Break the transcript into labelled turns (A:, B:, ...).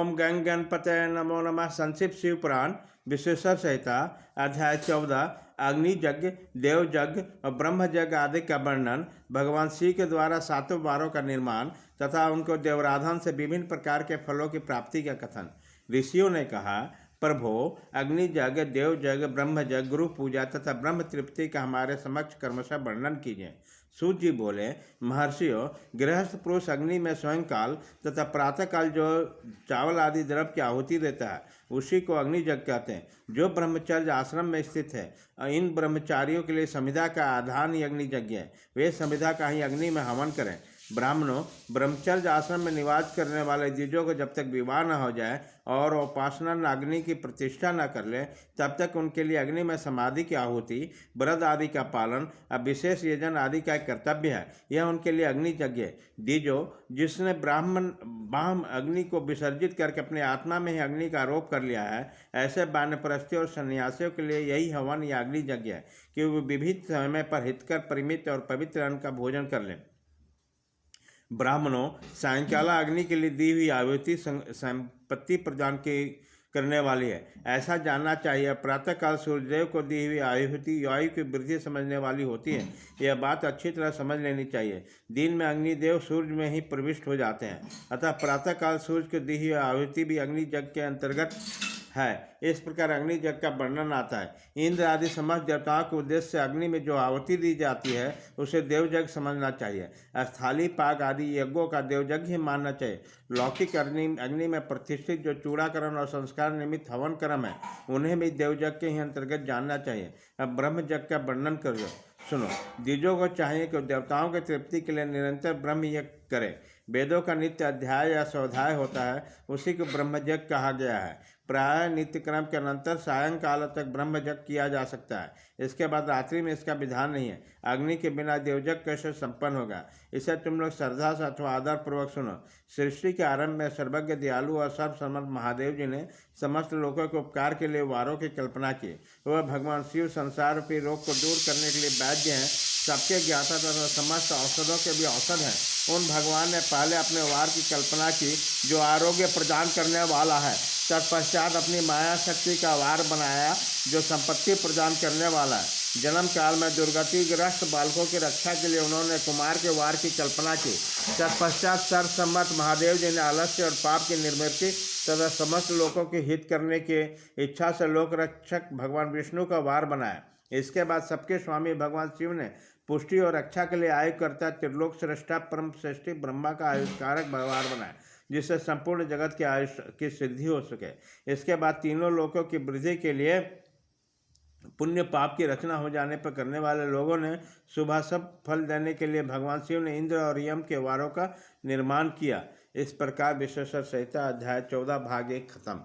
A: ओम गंग गणपतये नमो नमः। संक्षिप्त शिव पुराण विश्वेश्वर संहिता अध्याय 14 अग्नि यज्ञ, देव यज्ञ और ब्रह्म यज्ञ आदि का वर्णन। भगवान शिव के द्वारा सातों वारों का निर्माण तथा उनको देवराधन से विभिन्न प्रकार के फलों की प्राप्ति का कथन। ऋषियों ने कहा, प्रभो, अग्नि यज्ञ, देव यज्ञ, ब्रह्म यज्ञ, गुरु पूजा तथा ब्रह्म तृप्ति का हमारे समक्ष क्रमशः वर्णन कीजिए। सूत जी बोले, महर्षियों, गृहस्थ पुरुष अग्नि में स्वयं काल तथा प्रातःकाल जो चावल आदि द्रव्य की आहुति देता है उसी को अग्नि यज्ञ कहते हैं। जो ब्रह्मचर्य आश्रम में स्थित है इन ब्रह्मचारियों के लिए संविदा का आधान ही अग्नि यज्ञ है। वे संविदा का ही अग्नि में हवन करें। ब्राह्मणों, ब्रह्मचर्य आश्रम में निवास करने वाले द्विजों को जब तक विवाह न हो जाए और उपासना अग्नि की प्रतिष्ठा न कर ले तब तक उनके लिए अग्नि में समाधि की आहुति, व्रत आदि का पालन और विशेष यजन आदि का कर्तव्य है। यह उनके लिए अग्नि यज्ञ है। द्विजो, जिसने बाह्य अग्नि को विसर्जित करके अपने आत्मा में ही अग्नि का आरोप कर लिया है, ऐसे वानप्रस्थियों और सन्यासियों के लिए यही हवन या अग्नि यज्ञ है कि वे विविध समय पर हितकर परिमित और पवित्र अन्न का भोजन कर लें। ब्राह्मणों, सायंकाल अग्नि के लिए दी हुई आहुति संपत्ति प्रदान करने वाली है, ऐसा जानना चाहिए। प्रातःकाल सूर्यदेव को दी हुई आहुति आयु की वृद्धि समझने वाली होती है। यह बात अच्छी तरह समझ लेनी चाहिए। दिन में अग्निदेव सूर्य में ही प्रविष्ट हो जाते हैं, अतः प्रातःकाल सूर्य को दी हुई आहुति भी अग्नि यज्ञ के अंतर्गत है। इस प्रकार अग्नि यज्ञ का वर्णन आता है। इंद्र आदि समस्त देवताओं के उद्देश्य से अग्नि में जो आहुति दी जाती है उसे देव यज्ञ समझना चाहिए। स्थली पाक आदि यज्ञों का देव यज्ञ ही मानना चाहिए। लौकिक अग्नि में प्रतिष्ठित जो चूड़ाकरण और संस्कार निमित्त हवन कर्म है उन्हें भी देव यज्ञ के ही अंतर्गत जानना चाहिए। अब ब्रह्म यज्ञ का वर्णन करो। सुनो, द्विजों को चाहिए कि देवताओं की तृप्ति के लिए निरंतर ब्रह्म यज्ञ करें। वेदों का नित्य अध्याय या स्वाध्याय होता है, उसी को ब्रह्म यज्ञ कहा गया है। प्रायः नित्य क्रम के अनंतर सायंकाल तक ब्रह्म यज्ञ किया जा सकता है। इसके बाद रात्रि में इसका विधान नहीं है। अग्नि के बिना देवयज्ञ कैसे संपन्न होगा? इसे तुम लोग श्रद्धा से अथवा आदर पूर्वक सुनो। सृष्टि के आरंभ में सर्वज्ञ, दयालु और सर्वसम्मत महादेव जी ने समस्त लोगों के उपकार के लिए वारों की कल्पना की। वह भगवान शिव संसार रूपी रोग को दूर करने के लिए वैद्य हैं, सबके ज्ञाता तथा समस्त औषधों के भी औषध हैं। उन भगवान ने पहले अपने वार की कल्पना की जो आरोग्य प्रदान करने वाला है। तत्पश्चात अपनी माया शक्ति का वार बनाया जो संपत्ति प्रदान करने वाला है। जन्म काल में दुर्गतिग्रस्त बालकों की रक्षा के लिए उन्होंने कुमार के वार की कल्पना की। तत्पश्चात सर्वसम्मत महादेव जी ने आलस्य और पाप की निर्वृत्ति तथा समस्त लोगों के हित करने की इच्छा से लोक रक्षक भगवान विष्णु का वार बनाया। इसके बाद सबके स्वामी भगवान शिव ने पुष्टि और रक्षा के लिए आयु करता त्रिलोक श्रेष्ठा परम श्रेष्ठी ब्रह्मा का आयुष्कारक वार बनाया, जिससे संपूर्ण जगत की आयुष की सिद्धि हो सके। इसके बाद तीनों लोकों की वृद्धि के लिए पुण्य पाप की रचना हो जाने पर करने वाले लोगों ने शुभाशुभ फल देने के लिए भगवान शिव ने इंद्र और यम के वारों का निर्माण किया। इस प्रकार विश्वेश्वर संहिता अध्याय 14 भाग 1 खत्म।